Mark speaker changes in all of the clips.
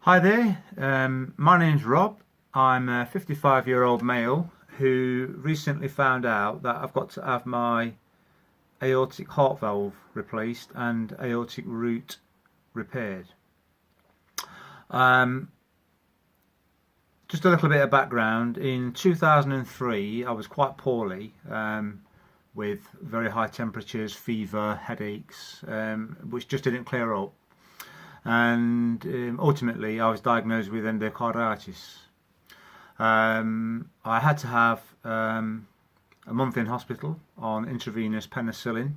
Speaker 1: Hi there, my name's Rob. I'm a 55-year-old male who recently found out that I've got to have my aortic heart valve replaced and aortic root repaired. Um, just a little bit of background. In 2003 I was quite poorly, with very high temperatures, fever, headaches, which just didn't clear up, and ultimately I was diagnosed with endocarditis. I had to have a month in hospital on intravenous penicillin,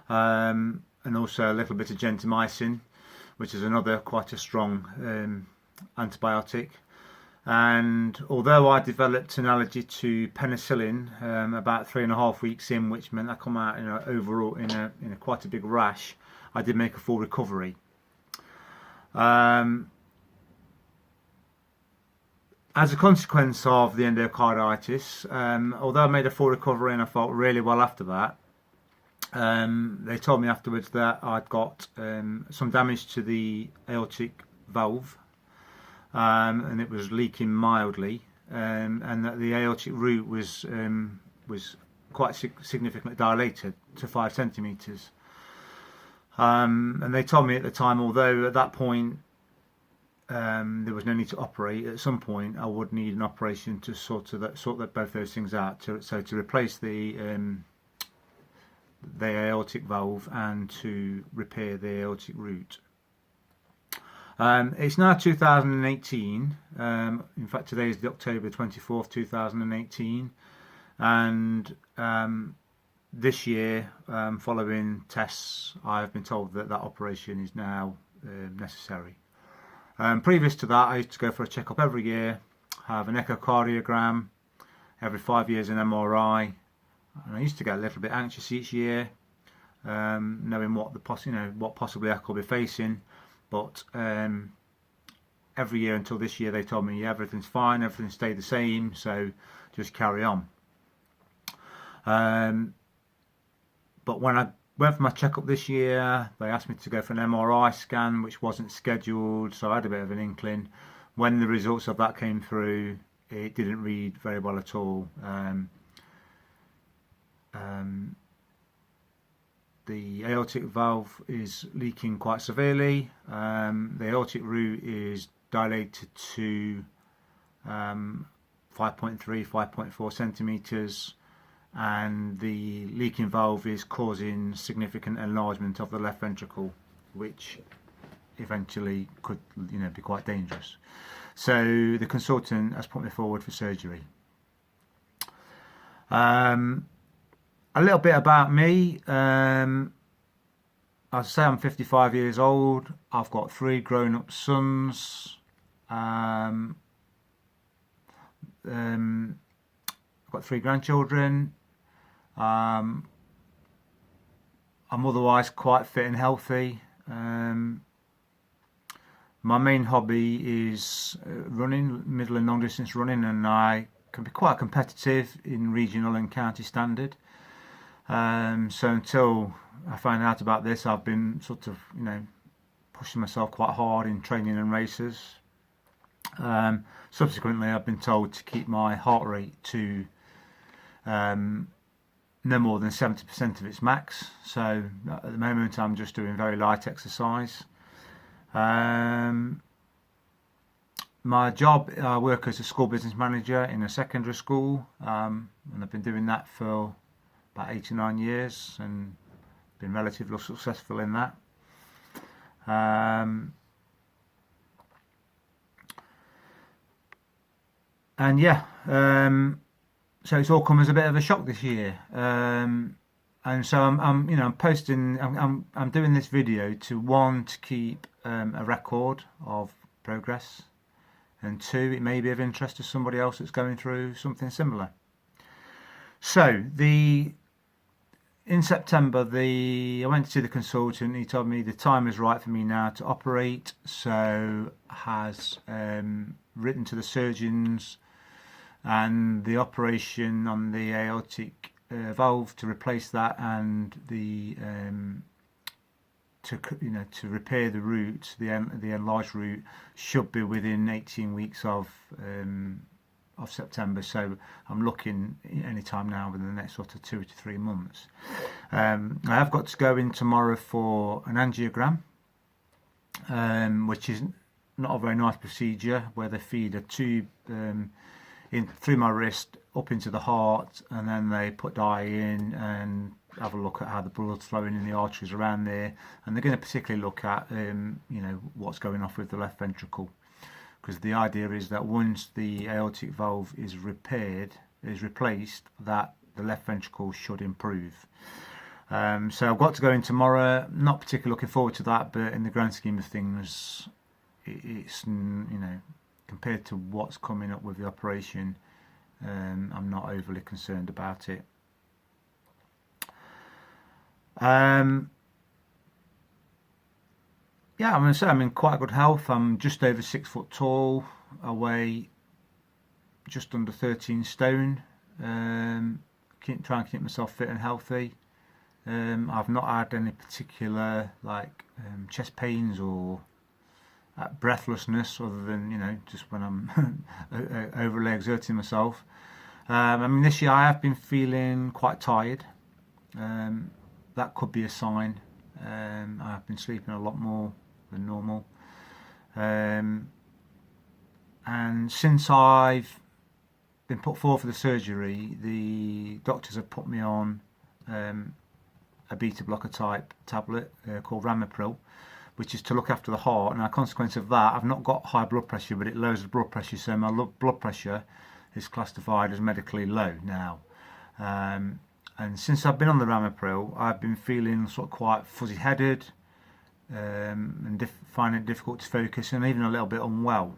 Speaker 1: and also a little bit of gentamicin, which is another quite a strong antibiotic. And although I developed an allergy to penicillin about 3.5 weeks in, which meant I come out overall in a quite a big rash, I did make a full recovery. As a consequence of the endocarditis, although I made a full recovery and I felt really well after that, they told me afterwards that I'd got some damage to the aortic valve, and it was leaking mildly, and that the aortic root was quite significantly dilated to 5 centimeters. And they told me at the time, although at that point there was no need to operate, at some point I would need an operation to sort both those things out. So to replace the aortic valve and to repair the aortic root. It's now 2018. In fact, today is the October 24th, 2018, and this year, following tests, I've been told that operation is now necessary. Previous to that, I used to go for a checkup every year, have an echocardiogram, every 5 years an MRI, and I used to get a little bit anxious each year, knowing what possibly I could be facing. But every year until this year, they told me, yeah, everything's fine, everything stayed the same, so just carry on. But when I went for my checkup this year, they asked me to go for an MRI scan, which wasn't scheduled, so I had a bit of an inkling. When the results of that came through, it didn't read very well at all. The aortic valve is leaking quite severely. The aortic root is dilated to 5.3, 5.4 centimeters, and the leaking valve is causing significant enlargement of the left ventricle, which eventually could be quite dangerous. So the consultant has put me forward for surgery. A little bit about me. As I say, I'm 55 years old. I've got 3 grown-up sons. I've got 3 grandchildren. I'm otherwise quite fit and healthy. My main hobby is running, middle and long distance running, and I can be quite competitive in regional and county standard. So until I found out about this, I've been sort of pushing myself quite hard in training and races. Subsequently, I've been told to keep my heart rate to no more than 70% of its max. So at the moment I'm just doing very light exercise. My job, I work as a school business manager in a secondary school, and I've been doing that for about 8 or 9 years and been relatively successful in that. And yeah, so it's all come as a bit of a shock this year, and so I'm posting, I'm doing this video to keep a record of progress, and 2, it may be of interest to somebody else that's going through something similar. So in September, I went to see the consultant. He told me the time is right for me now to operate, so has written to the surgeons, and the operation on the aortic valve to replace that, and the to repair the root, the enlarged root, should be within 18 weeks of September. So I'm looking any time now within the next sort of 2 to 3 months. I have got to go in tomorrow for an angiogram, which is not a very nice procedure, where they feed a tube in through my wrist up into the heart, and then they put dye in and have a look at how the blood's flowing in the arteries around there, and they're going to particularly look at what's going off with the left ventricle, because the idea is that once the aortic valve is replaced, that the left ventricle should improve. So I've got to go in tomorrow. Not particularly looking forward to that, but in the grand scheme of things, it's compared to what's coming up with the operation, I'm not overly concerned about it. Yeah, I'm going to say I'm in quite good health. I'm just over 6 foot tall. I weigh just under 13 stone. Trying to keep myself fit and healthy. I've not had any particular chest pains or breathlessness, other than just when I'm overly exerting myself. I mean, this year I have been feeling quite tired. That could be a sign. I've been sleeping a lot more than normal, and since I've been put forward for the surgery, the doctors have put me on a beta blocker type tablet called Ramipril, which is to look after the heart. And as a consequence of that, I've not got high blood pressure, but it lowers the blood pressure, so my blood pressure is classified as medically low now. And since I've been on the Ramipril, I've been feeling sort of quite fuzzy-headed, and finding it difficult to focus, and even a little bit unwell.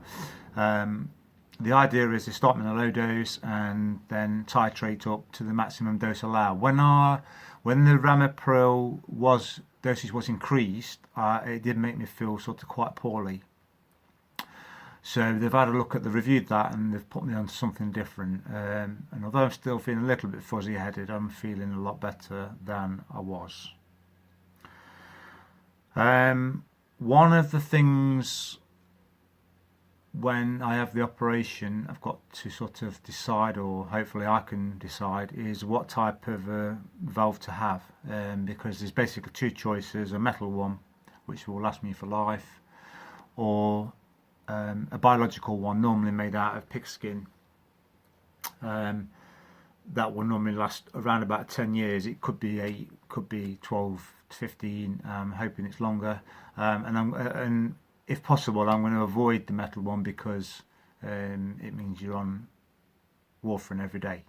Speaker 1: The idea is to start me on a low dose and then titrate up to the maximum dose allowed. When the Ramipril dosage was increased, it did make me feel sort of quite poorly. So they've had a look at, reviewed that, and they've put me on something different. And although I'm still feeling a little bit fuzzy-headed, I'm feeling a lot better than I was. One of the things when I have the operation, I've got to sort of decide, or hopefully I can decide, is what type of valve to have, because there's basically two choices: a metal one, which will last me for life, or a biological one, normally made out of pig skin, that will normally last around about 10 years. It could be 12 to 15. I'm hoping it's longer, and if possible, I'm going to avoid the metal one, because it means you're on warfarin every day,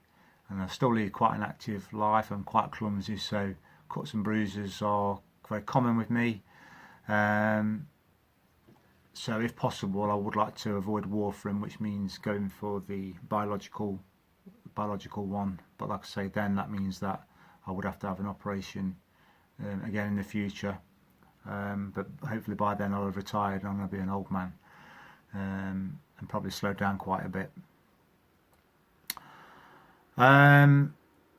Speaker 1: and I still lead quite an active life. I'm quite clumsy, so cuts and bruises are very common with me. So if possible, I would like to avoid warfarin, which means going for the biological one. But like I say, then that means that I would have to have an operation again in the future. But hopefully by then I'll have retired and I'm going to be an old man, and probably slow down quite a bit.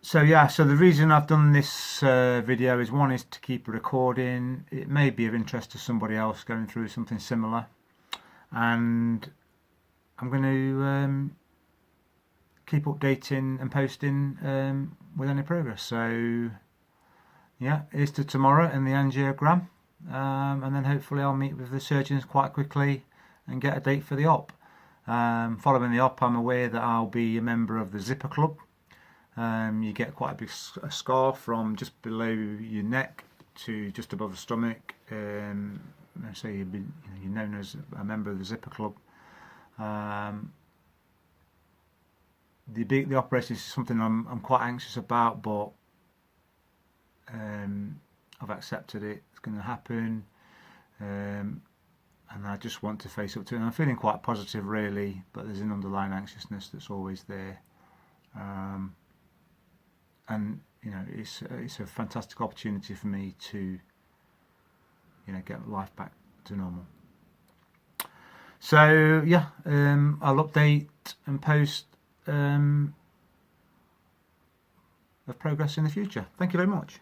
Speaker 1: So the reason I've done this video is, one is to keep a recording. It may be of interest to somebody else going through something similar, and I'm going to keep updating and posting with any progress. So yeah, here's to tomorrow and the angiogram, and then hopefully I'll meet with the surgeons quite quickly and get a date for the op. Following the op, I'm aware that I'll be a member of the Zipper Club. You get quite a big scar from just below your neck to just above the stomach. So you're known as a member of the Zipper Club. The operation is something I'm quite anxious about, but I've accepted it. It's going to happen, and I just want to face up to it. And I'm feeling quite positive, really, but there's an underlying anxiousness that's always there. And it's a fantastic opportunity for me to get life back to normal. So yeah, I'll update and post of progress in the future. Thank you very much.